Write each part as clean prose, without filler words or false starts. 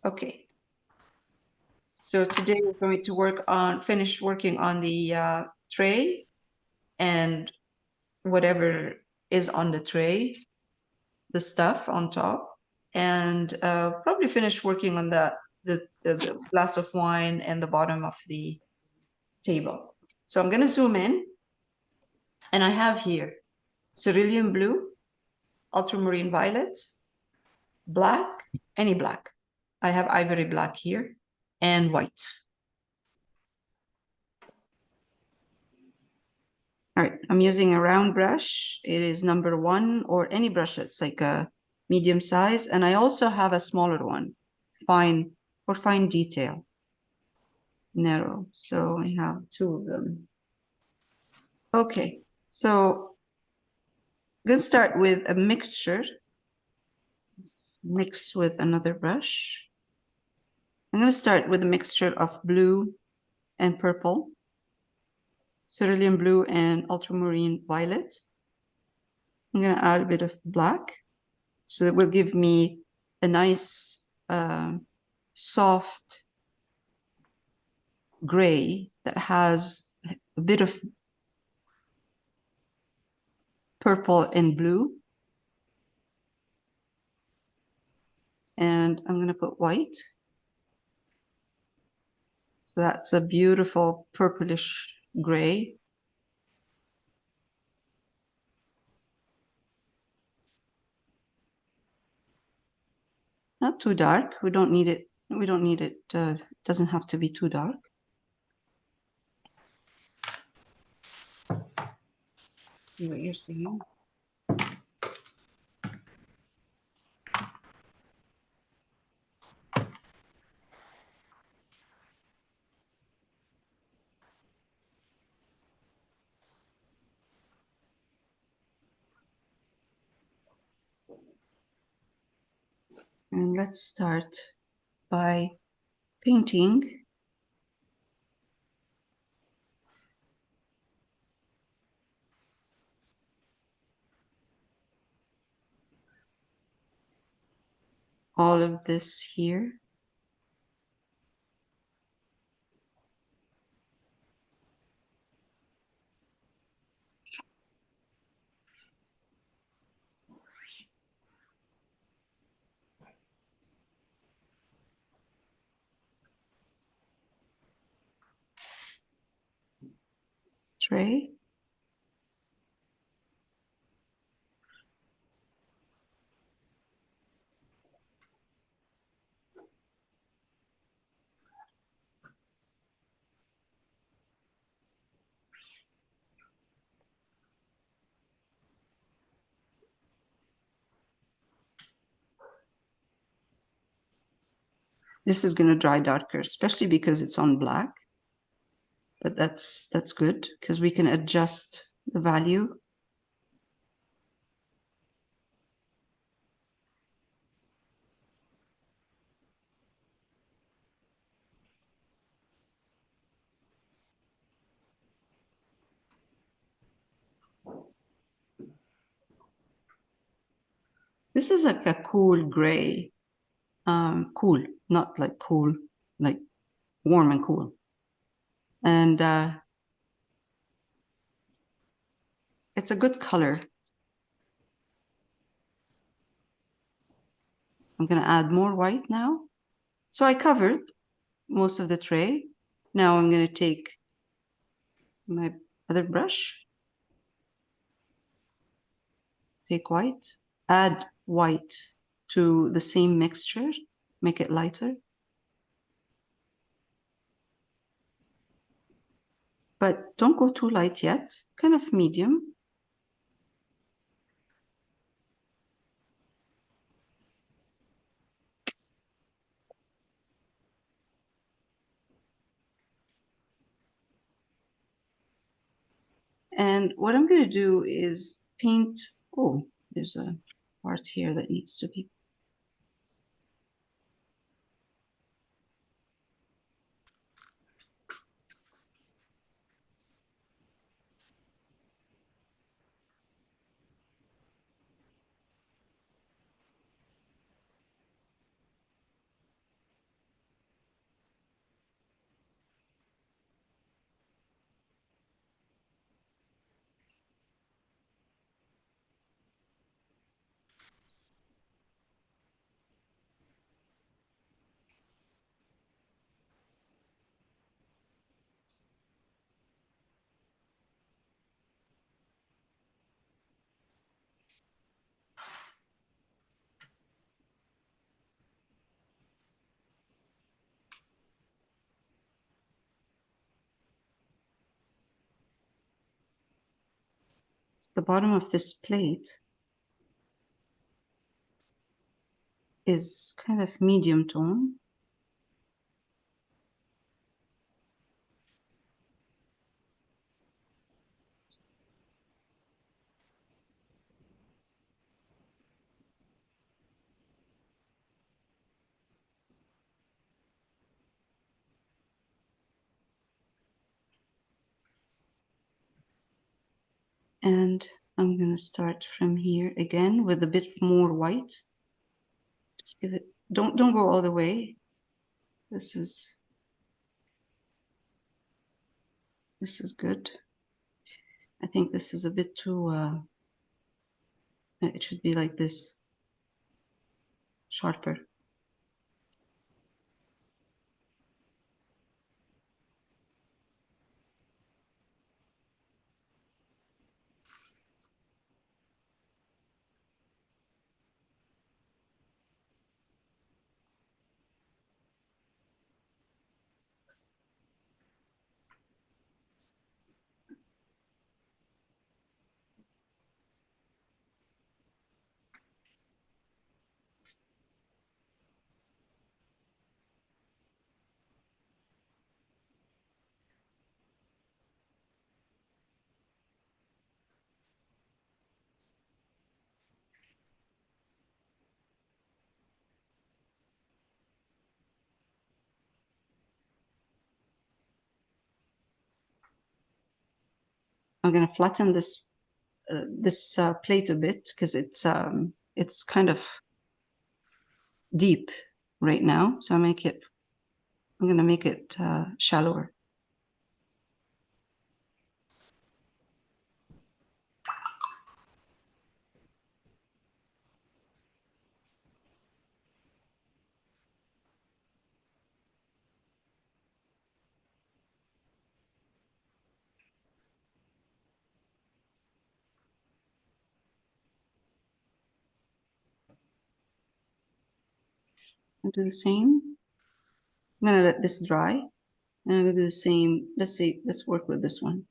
Okay. So today we're going to finish working on the tray and whatever is on the tray, the stuff on top, and probably finish working on the glass of wine and the bottom of the table. So I'm going to zoom in, and I have here cerulean blue, ultramarine violet, black, any black. I have ivory black here, and white. All right, I'm using a round brush. It is number 1, or any brush that's like a medium size. And I also have a smaller one, fine, for fine detail, narrow. So I have 2 of them. Okay, so let's start with a mixture. Mix with another brush. I'm going to start with a mixture of blue and purple, cerulean blue and ultramarine violet. I'm going to add a bit of black, so that will give me a nice soft gray that has a bit of purple and blue. And I'm going to put white. So that's a beautiful purplish gray. Not too dark. We don't need it. We don't need it. Doesn't have to be too dark. See what you're seeing. And let's start by painting all of this here. Tray. This is going to dry darker, especially because it's on black. But that's good because we can adjust the value. This is like a cool gray. Cool, not like cool, like warm and cool. And it's a good color. I'm going to add more white now. So I covered most of the tray. Now I'm going to take my other brush, take white, add white to the same mixture, make it lighter. But don't go too light yet, kind of medium. And what I'm going to do is paint. Oh, there's a part here that needs to be. The bottom of this plate is kind of medium tone. And I'm going to start from here again with a bit more white. Just give it, don't go all the way. This is good. I think this is a bit too, it should be like this, sharper. I'm going to flatten this plate a bit because it's kind of deep right now. So I'm going to make it shallower. I'll do the same. I'm going to let this dry. And I'm going to do the same. Let's work with this one.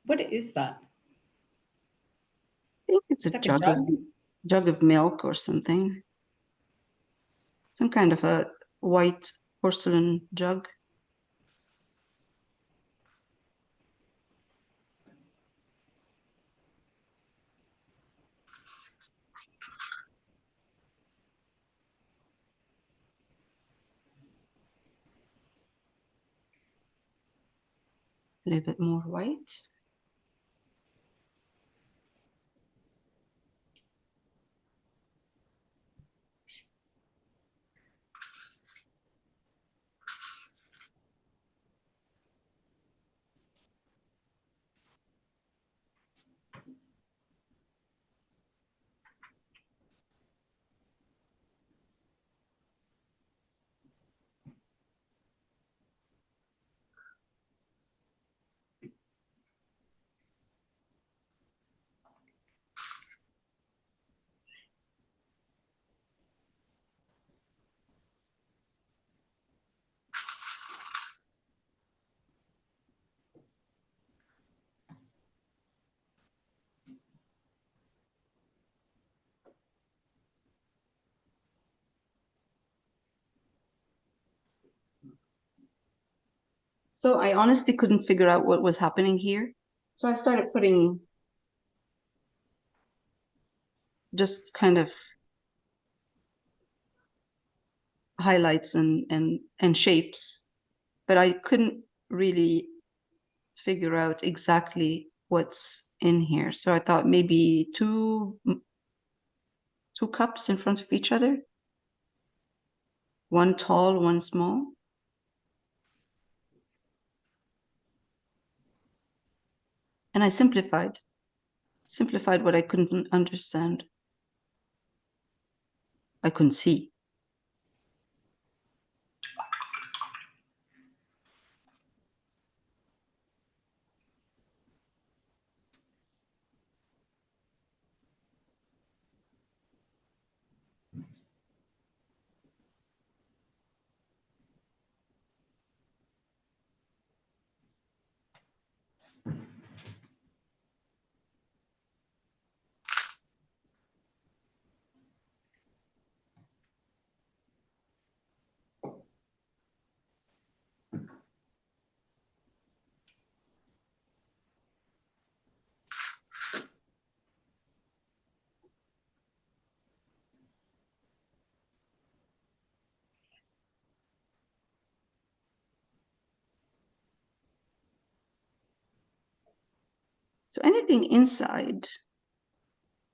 What is that? I think it's a Like a jug jug? jug of milk or something. Some kind of a white porcelain jug. A little bit more white. So I honestly couldn't figure out what was happening here. So I started putting just kind of highlights and shapes, but I couldn't really figure out exactly what's in here. So I thought maybe two cups in front of each other, one tall, one small. And I simplified what I couldn't understand. I couldn't see. So anything inside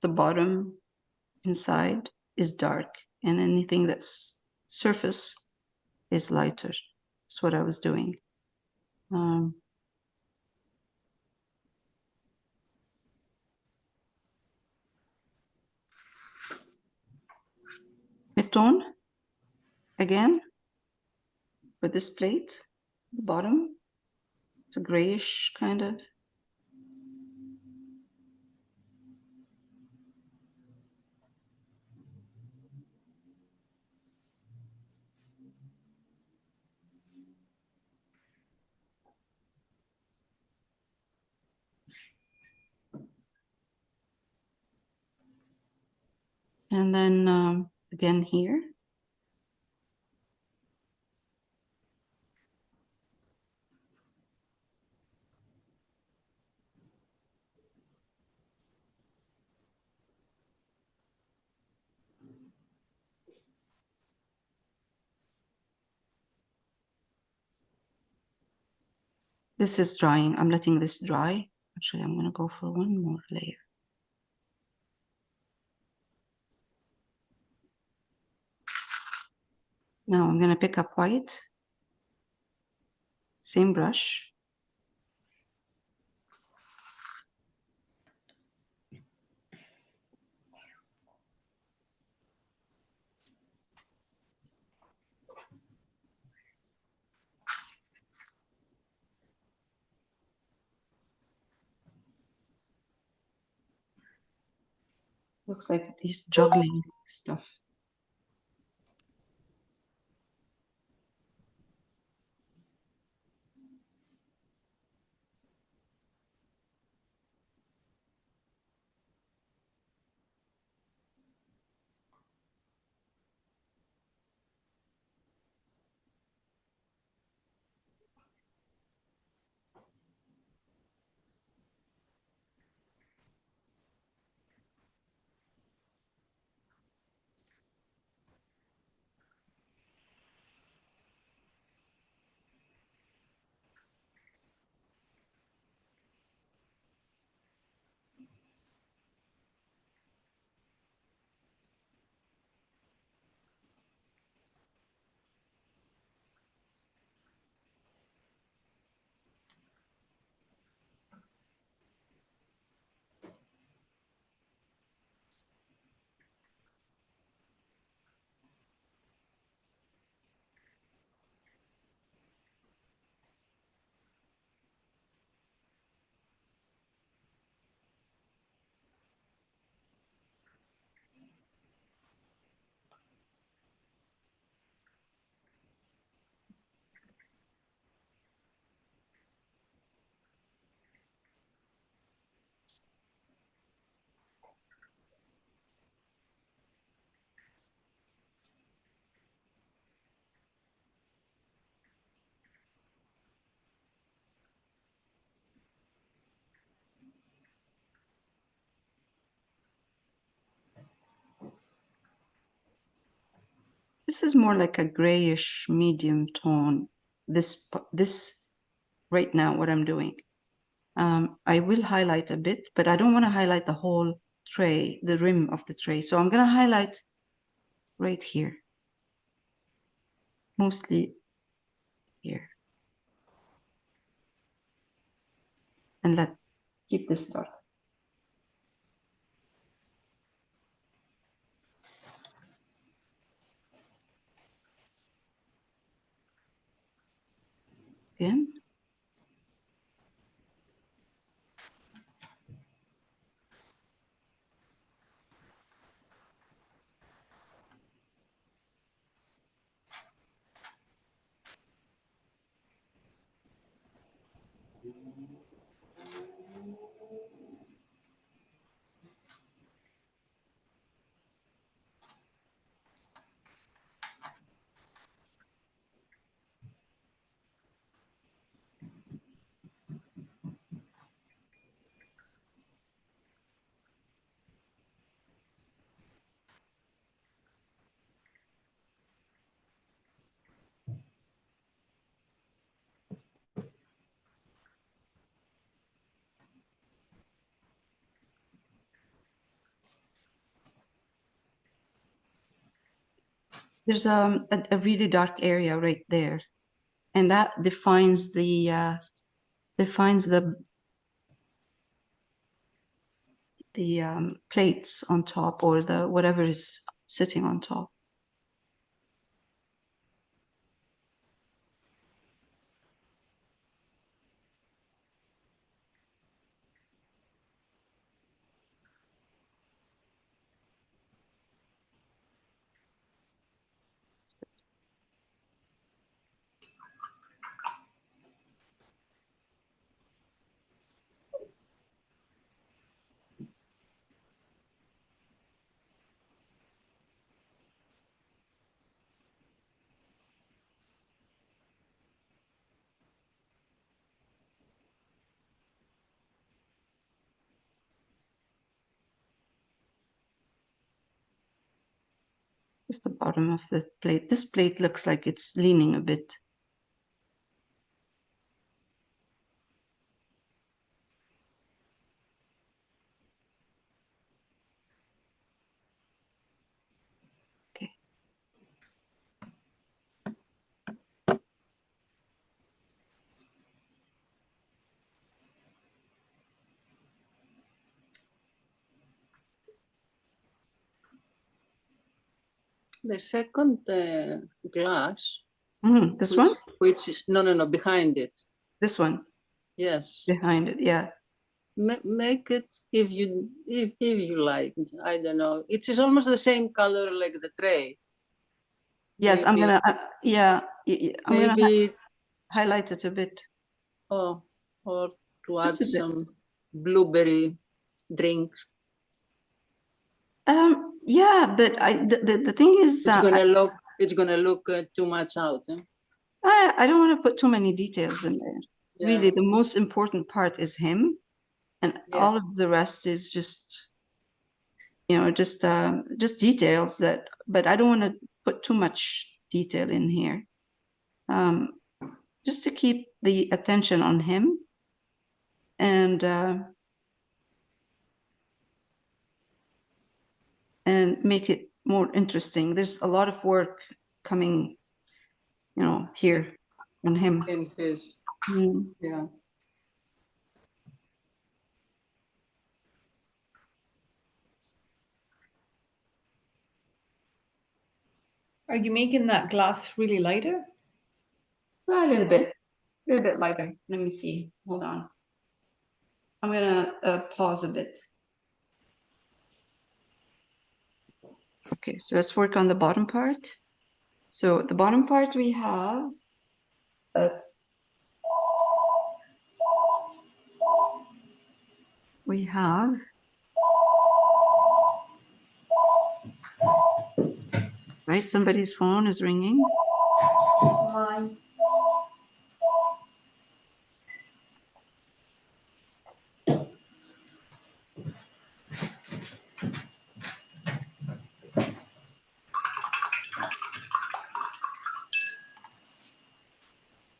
the bottom inside is dark, and anything that's surface is lighter. That's what I was doing. Mid-tone again for this plate, the bottom. It's a grayish kind of. And then again here. This is drying. I'm letting this dry. Actually, I'm going to go for one more layer. Now I'm going to pick up white. Same brush. Looks like he's juggling stuff. This is more like a grayish medium tone. This right now, what I'm doing. I will highlight a bit, but I don't want to highlight the whole tray, the rim of the tray. So I'm going to highlight right here, mostly here. And keep this dark. again. There's a really dark area right there, and that defines the plates on top, or the whatever is sitting on top. Just the bottom of the plate. This plate looks like it's leaning a bit. Okay. The second glass, This one? which is no behind it. This one Yes, behind it, yeah. make it if you like. I don't know. It is almost the same color like the tray. Yes, I'm Maybe gonna, yeah, I'm gonna maybe highlight it a bit. oh, or to Just add a bit. some blueberry drink. Yeah, but the thing is, It's gonna look too much out. Eh? I don't want to put too many details in there. Yeah, Really, the most important part is him, and yeah. all of the rest is just, just details that. But I don't want to put too much detail in here, um, just to keep the attention on him and and make it more interesting. There's a lot of work coming, here on him. In his Mm. yeah. Are you making that glass really lighter? A little bit lighter. Let me see. Hold on. I'm gonna pause a bit. Okay, so let's work on the bottom part. So the bottom part uh, we have right. Somebody's phone is ringing. Mine.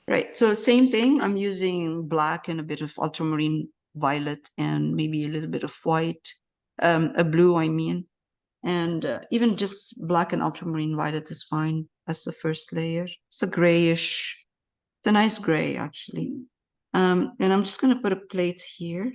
Right. So same thing. I'm using black and a bit of ultramarine violet and maybe a little bit of white, a blue, I mean. And even just black and ultramarine violet is fine as the first layer. It's a grayish, it's a nice gray actually. And I'm just going to put a plate here.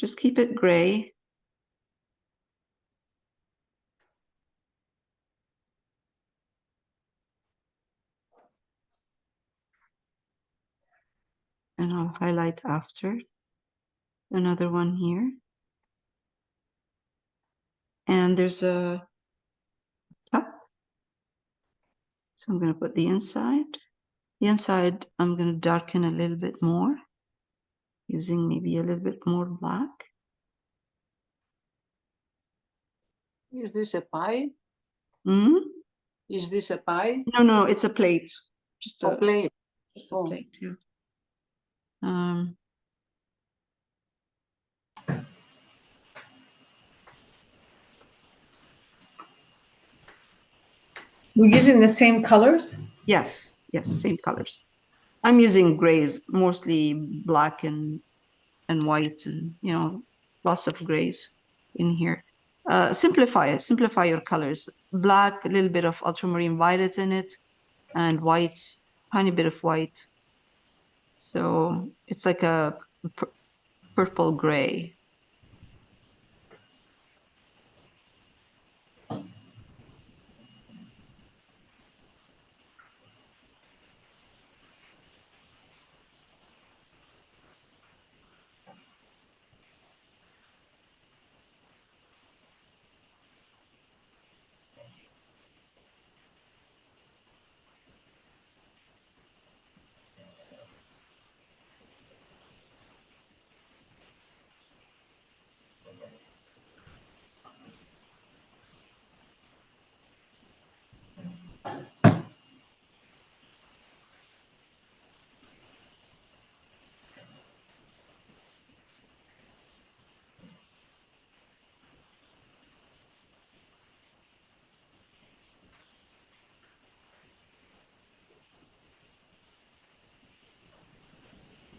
Just keep it gray. And I'll highlight after. Another one here. And there's a cup. So I'm going to put the inside. The inside, I'm going to darken a little bit more, using maybe a little bit more black. Is this a pie? Hmm? Is this a pie? No, it's a plate. Just A a plate? Just a Oh. plate, yeah. Um, We're using the same colors? yes, same colors. I'm using grays, mostly black and white, and lots of grays in here. Simplify it. Simplify your colors. Black, a little bit of ultramarine violet in it, and white, tiny bit of white. So it's like a purple gray.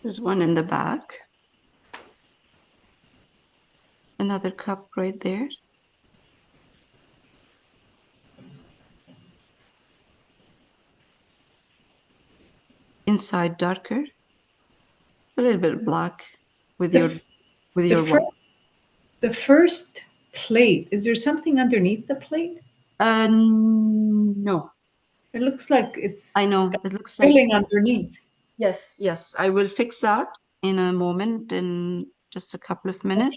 There's one in the back. Another cup right there. Inside darker. A little bit black with The, your f- with the, your fir- white. the first plate, is there something underneath the plate? No, It looks like it's I know. It looks like, filling underneath. yes. I will fix that in a moment, in just a couple of Okay, minutes.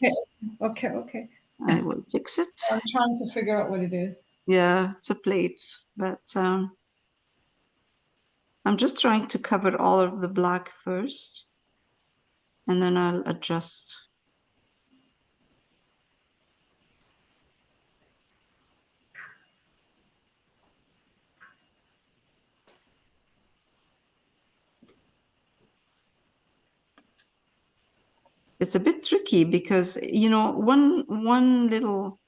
okay. I will fix it. I'm trying to figure out what it is. Yeah, it's a plate, but I'm just trying to cover all of the black first, and then I'll adjust. It's a bit tricky because one little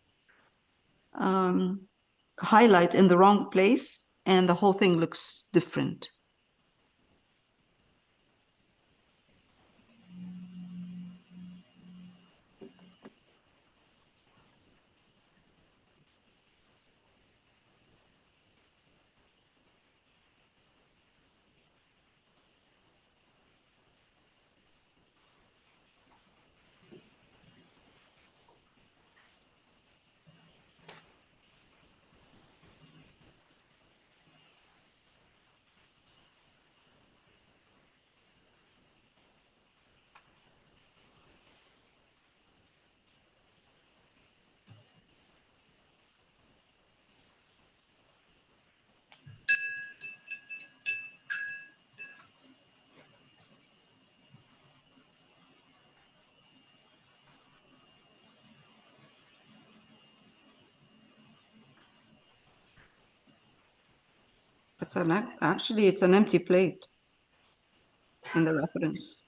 highlight in the wrong place and the whole thing looks different. Actually, it's an empty plate in the reference.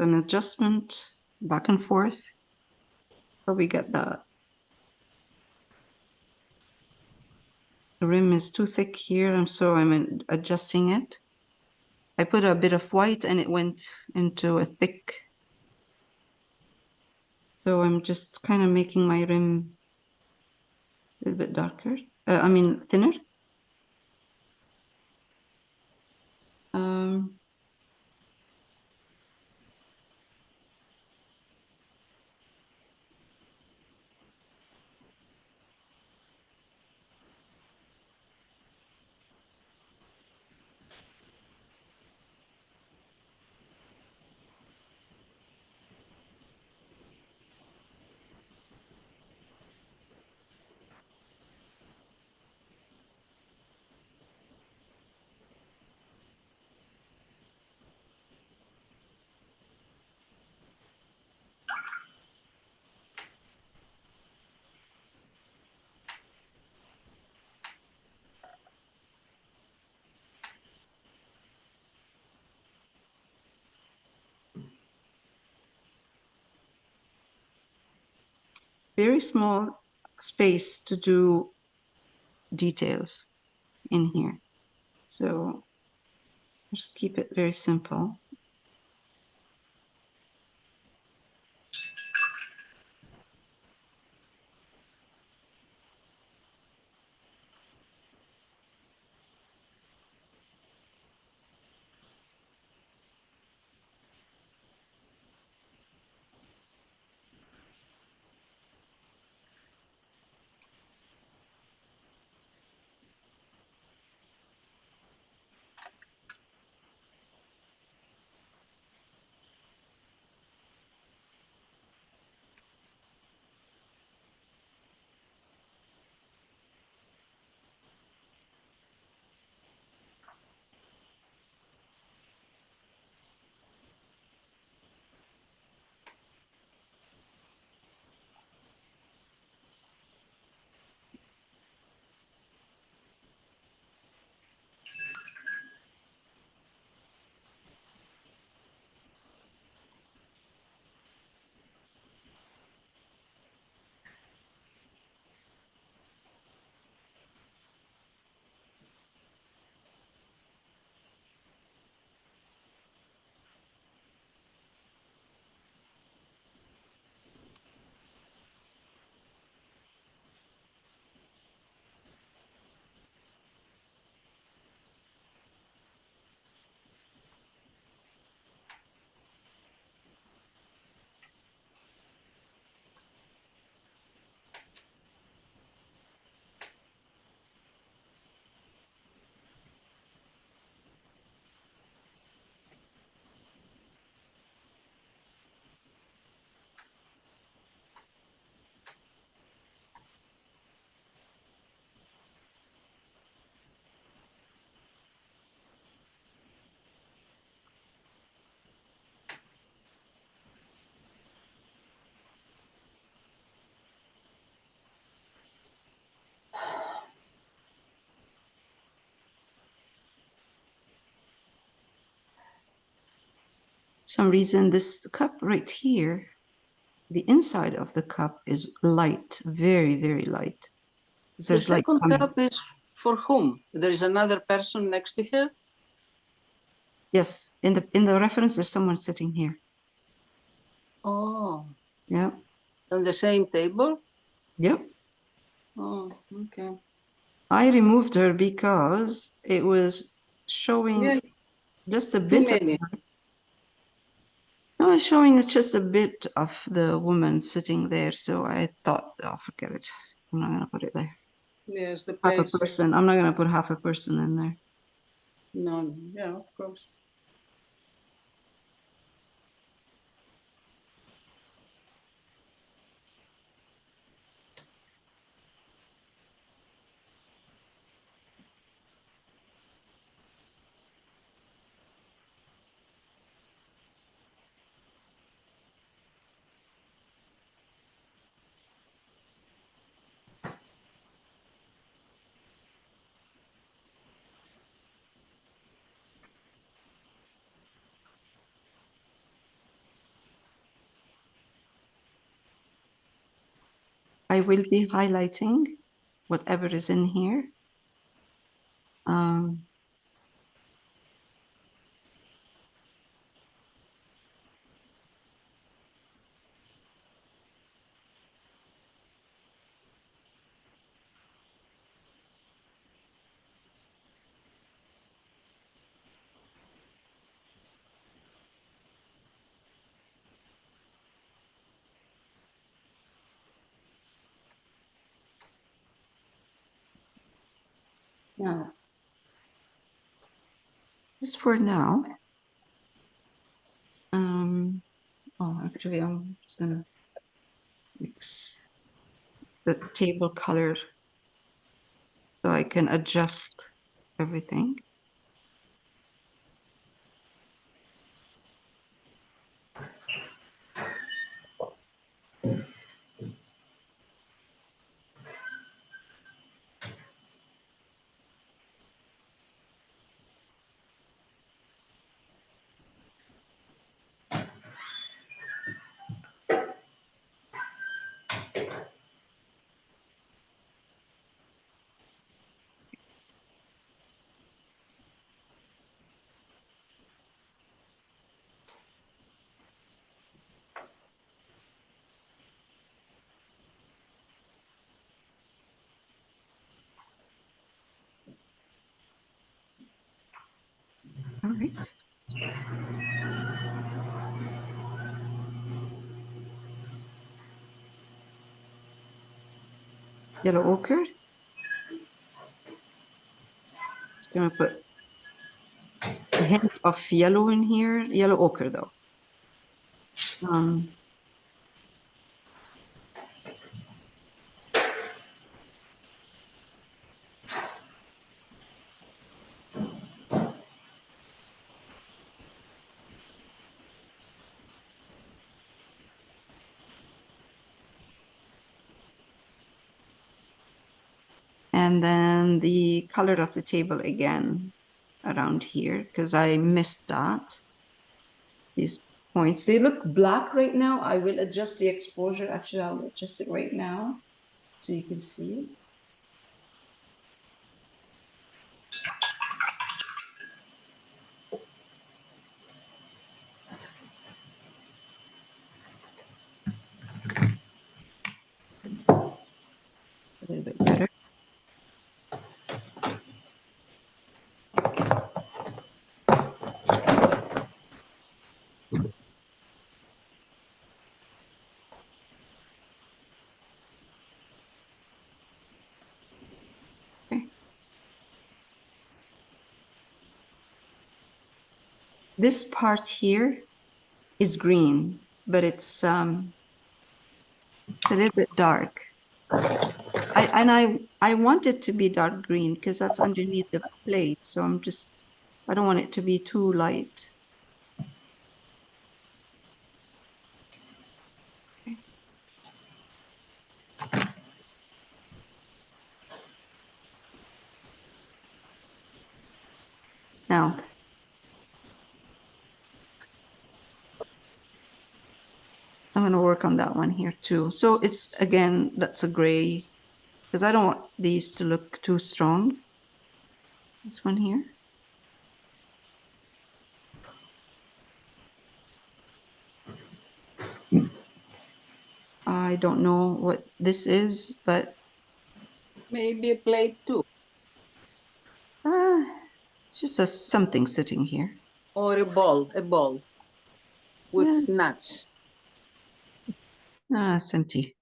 an adjustment back and forth. So we get that. The rim is too thick here, and so I'm adjusting it. I put a bit of white and it went into a thick. So I'm just kind of making my rim a little bit darker. I mean, thinner. Um, very small space to do details in here. So just keep it very simple. Some reason this cup right here, the inside of the cup is light, very, very light. The There's light second coming. cup is for whom? There is another person next to her? Yes, in the reference, there's someone sitting here. Oh, Yeah, on the same table? yep. Oh, okay. I removed her because it was showing Yeah, just a too bit of many. her. No, it's showing just a bit of the woman sitting there. So I thought, oh, forget it. I'm not gonna put it there. Yes, the Half a place. person. I'm not gonna put half a person in there. No, yeah, of course. I will be highlighting whatever is in here. Now, just for now, oh, actually, I'm just gonna mix the table color so I can adjust everything. All right. Yellow ochre. Just gonna put a hint of yellow in here. Yellow ochre though. And then the color of the table again around here, because I missed that. These points, they look black right now. I will adjust the exposure. Actually, I'll adjust it right now so you can see. A little bit better. Okay. This part here is green, but it's a little bit dark. I want it to be dark green because that's underneath the plate. So I don't want it to be too light. Okay. Now, I'm going to work on that one here too. So it's, again, that's a gray, because I don't want these to look too strong. This one here. I don't know what this is, but Maybe a plate too. it's just something sitting here. Or a ball with nuts. It's empty.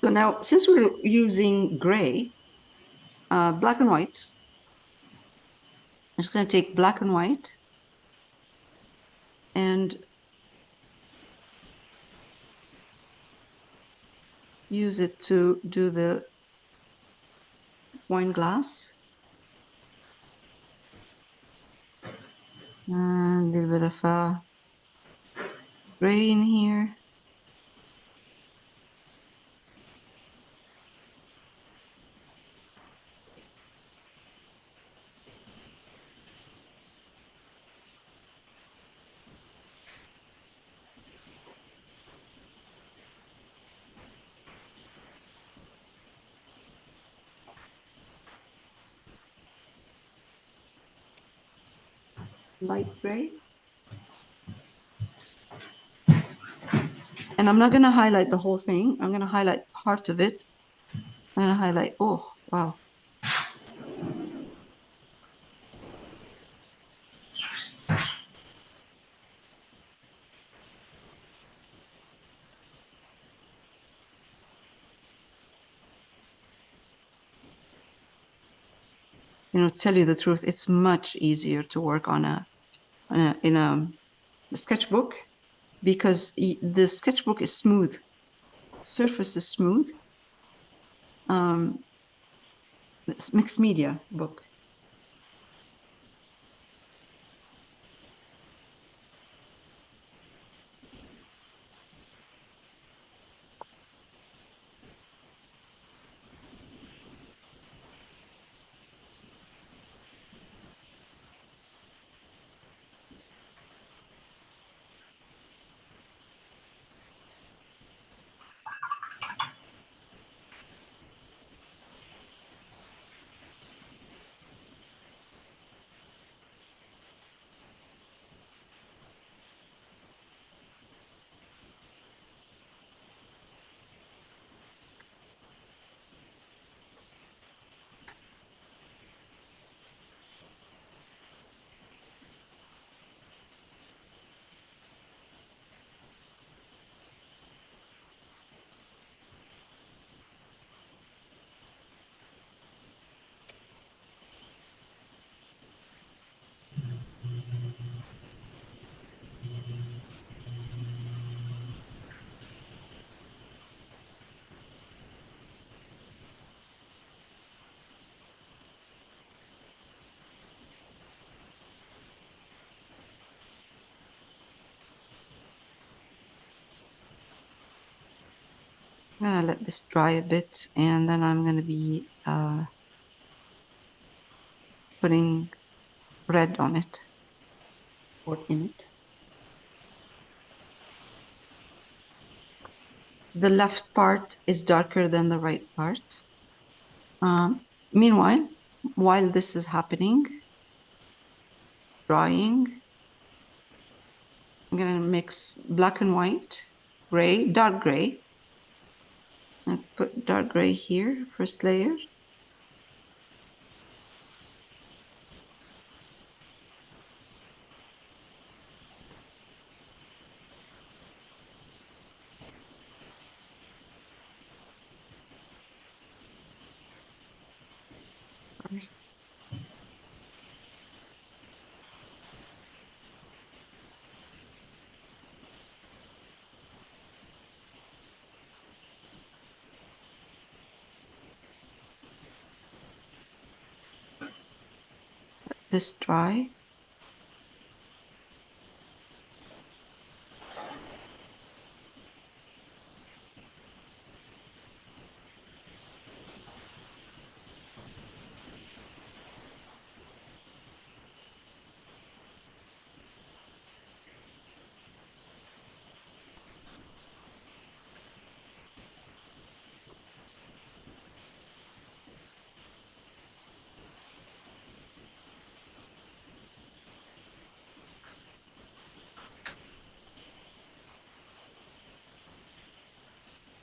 So now, since we're using gray, black and white, I'm just going to take black and white and use it to do the wine glass. And a little bit of gray in here. Light gray. And I'm not going to highlight the whole thing. I'm going to highlight part of it. I'm going to highlight, oh, wow. You know, tell you the truth, it's much easier to work on in a sketchbook because the sketchbook is smooth. Surface is smooth. It's mixed media book. I'm gonna let this dry a bit, and then I'm gonna be putting red on it or in it. The left part is darker than the right part. Meanwhile, while this is happening, drying, I'm gonna mix black and white, gray, dark gray. I put dark gray here, first layer. This dry.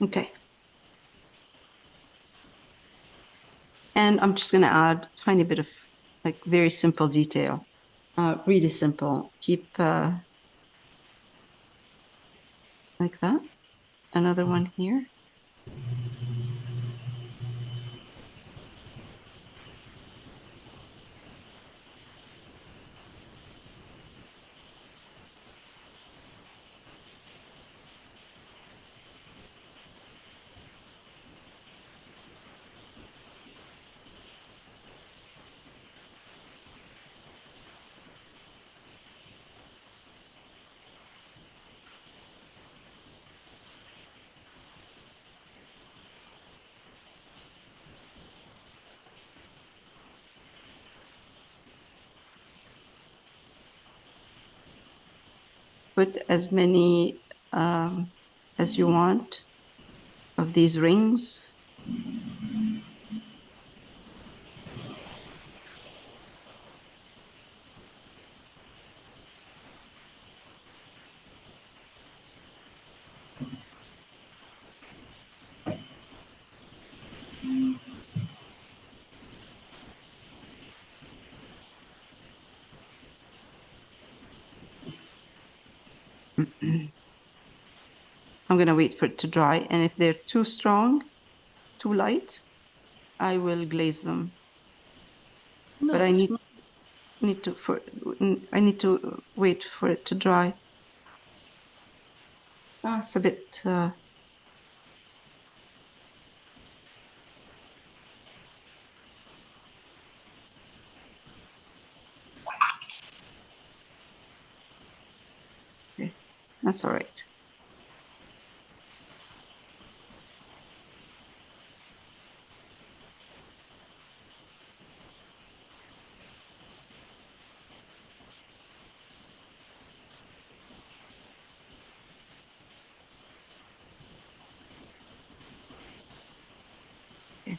Okay. And I'm just gonna add a tiny bit of like very simple detail. Really simple. Keep like that. Another one here. put as many as you want of these rings. I'm going to wait for it to dry. And if they're too strong, too light, I will glaze them. No, But I it's I need to wait for it to dry. It's a bit okay. That's all right. Okay.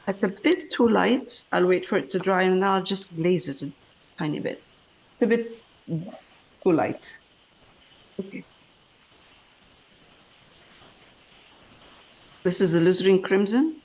It's a bit too light. I'll wait for it to dry and then I'll just glaze it a tiny bit. It's a bit too light. Okay. This is alizarin crimson.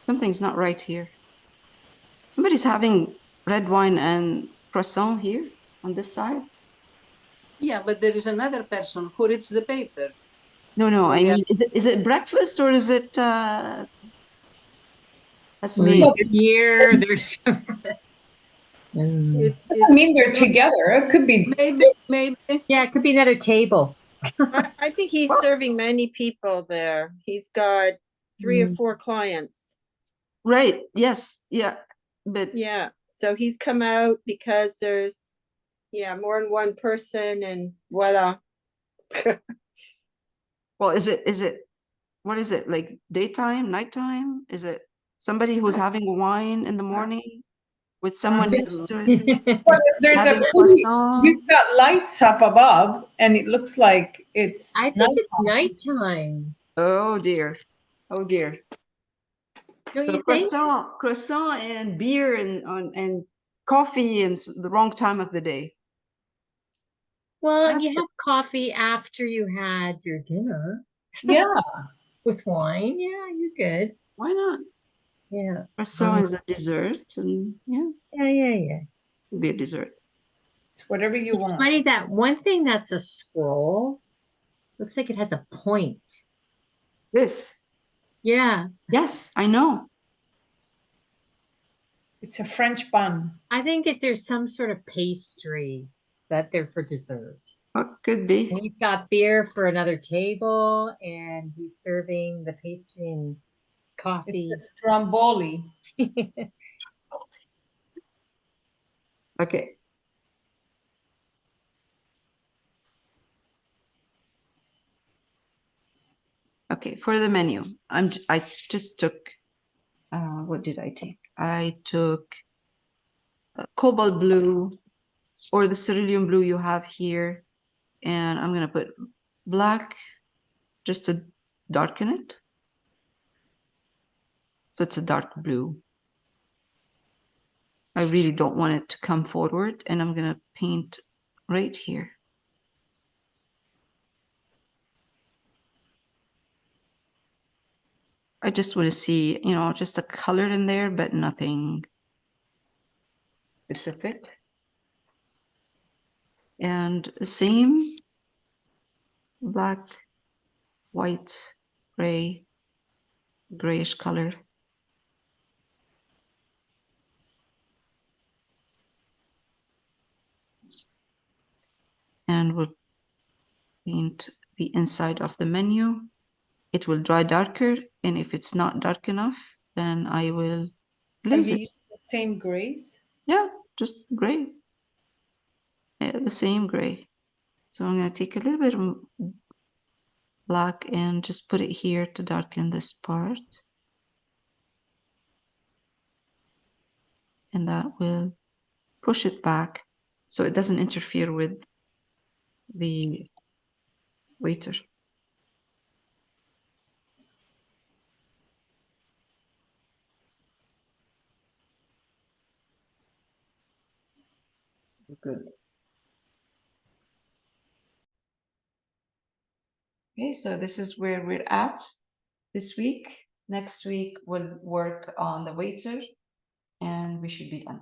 Something's not right here. Somebody's having red wine and croissant here on this side. yeah, but there is another person who reads the paper. No, On I the mean, is it breakfast or is it that's Well, me? there's here, there's. It's Doesn't mean they're together. It could be. maybe. Yeah, it could be another table. I think he's serving many people there. He's got 3 or 4 clients. Right. Yes. Yeah. But Yeah. So he's come out because there's, more than one person and voila. well, is it what is it like daytime, nighttime? Is it somebody who's having wine in the morning with someone next to it Well, there's a having pretty, croissant? you've got lights up above, and it looks like it's I think it's nighttime. Oh dear. Oh dear. Don't So you think? croissant and beer and coffee and the wrong time of the day. Well, you After- have coffee after you had your dinner yeah. with wine. Yeah, you're good. Why not? Yeah. Croissant is a dessert, and yeah, Yeah. it'll be a dessert. It's whatever you It's want. funny that one thing that's a scroll looks like it has a point. This, Yeah. yes, I know. It's a French bun. I think if there's some sort of pastry that they're for dessert. What could be? And he's got beer for another table, and he's serving the pastry and It's coffee. a stromboli. Okay. Okay, for the menu, I just took, what did I take? I took cobalt blue or the cerulean blue you have here, and I'm gonna put black just to darken it. So it's a dark blue. I really don't want it to come forward, and I'm gonna paint right here. I just want to see, you know, just a color in there, but nothing specific. And the same black, white, gray, grayish color. And we'll paint the inside of the menu. It will dry darker, and if it's not dark enough, then I will Have glaze you it. used the same grays? Yeah, just gray. Yeah, the same gray. So I'm going to take a little bit of black and just put it here to darken this part. And that will push it back so it doesn't interfere with the waiter. Good. Okay, so this is where we're at this week. Next week, we'll work on the waiter and we should be done.